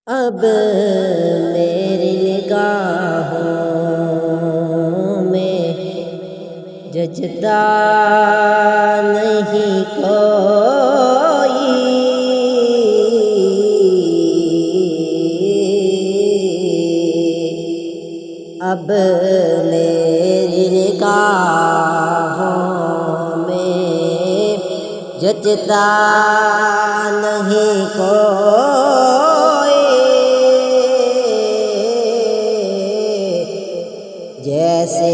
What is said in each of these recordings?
اب میری نگاہوں میں جچتا نہیں کوئی، اب میری نگاہوں میں جچتا نہیں کوئی، جیسے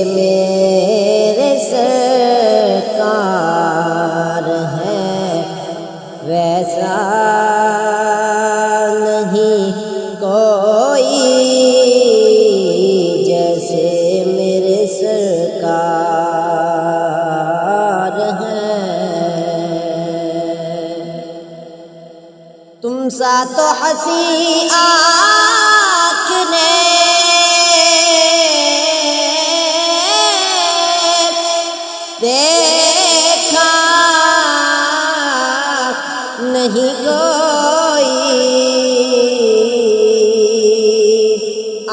میرے سرکار ہے ویسا نہیں کوئی، جیسے میرے سرکار ہے۔ تم سا تو ہنسی آنکھ نے دیکھا نہیں کوئی،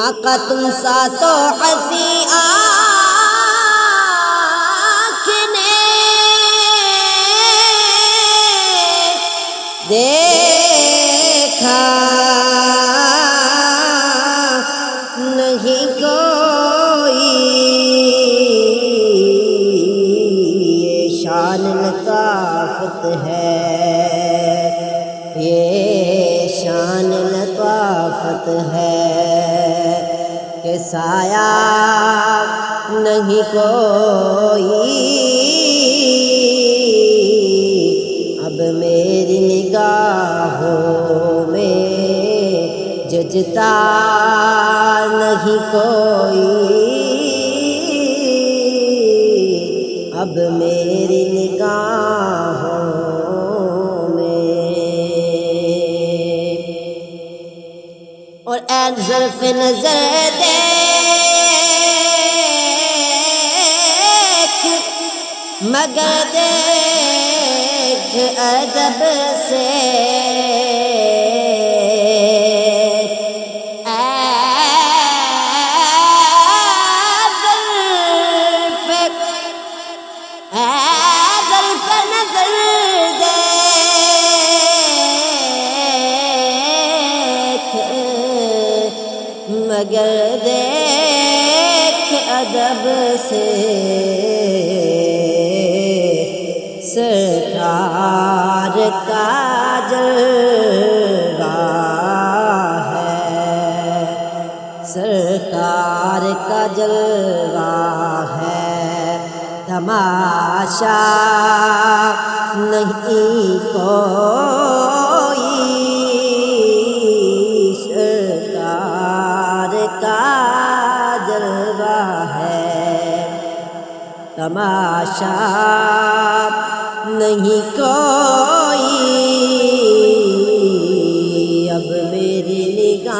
آقا تم سا تو ہنسی آنکھ نے دیکھا نہیں کوئی، یہ شان لطافت ہے، یہ شان لطافت ہے کہ سایہ نہیں کوئی، اب میری نگاہوں میں جچتا نہیں کوئی، اب میری نگاہوں میں۔ اور اے ظرف نظر دیکھ مگر دیکھ ادب سے، مگر دیکھ ادب سے، سرکار کا جلوہ ہے، سرکار کا جلوہ ہے، تماشا نہیں کوئی، کا جلوہ ہے، تماشا نہیں کوئی، اب میری نگاہوں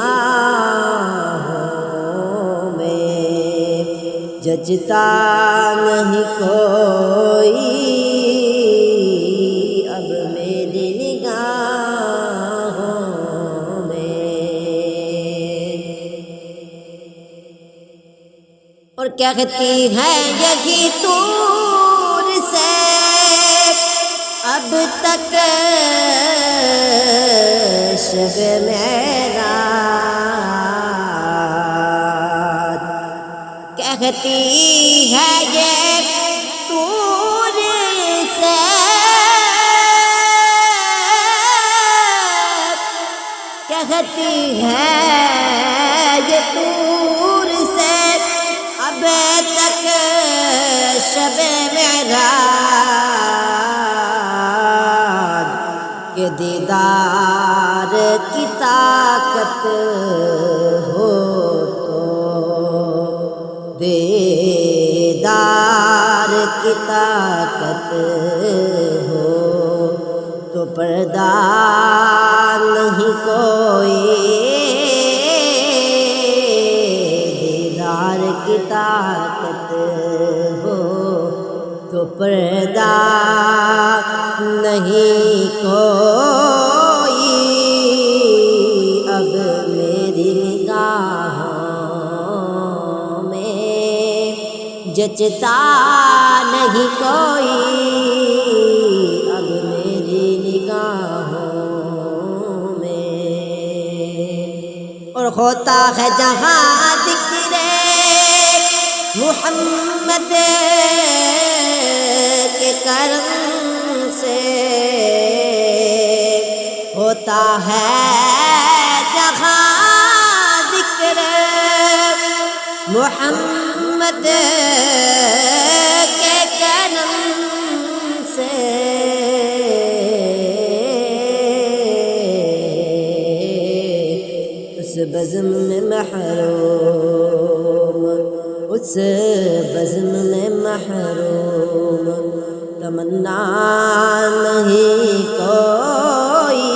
میں جچتا نہیں کوئی، اب میری نگاہوں میں۔ اور کہتی ہے یہی طور سے اب تک شب معراج، کہتی ہے یہ طور سے کہتی ہے یہ طور سے اب تک شب معراج کے دیدار کی طاقت ہو تو، دیدار کی طاقت ہو تو پردہ نہیں کوئی، دیدار کی طاقت ہو تو پردہ نہیں کوئی، جچتا نہیں کوئی اب میری نگاہوں میں، اور ہوتا ہے جہاں ذکر محمد کے کرم سے، ہوتا ہے جہاں ذکر محمد کے کرم سے، اس بزم میں محروم، اس بزم میں محروم تمنا نہیں کوئی،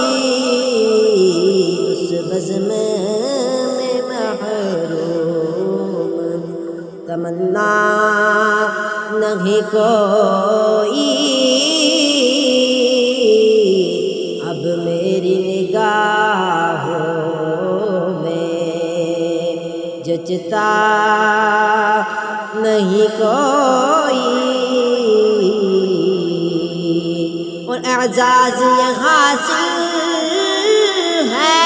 اس بزم میں محروم تمنا نہیں کوئی، اب میری نگاہوں میں جچتا نہیں کوئی، اور اعزاز یہ حاصل ہے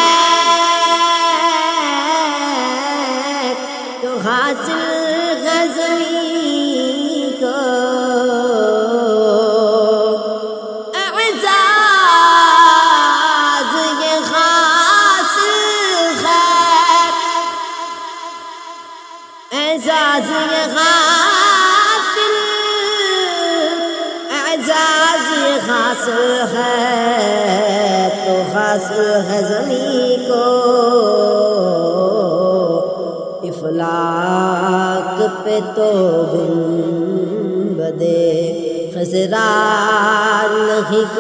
تو حاصل غزلی کو، اعزاز یہ حاصل ہے، اعزاز یہ حاصل، اعزاز یہ حاصل ہے تو حاصل ہے زمین کو، افلاک پہ تو گنبدِ خضرا نہیں کو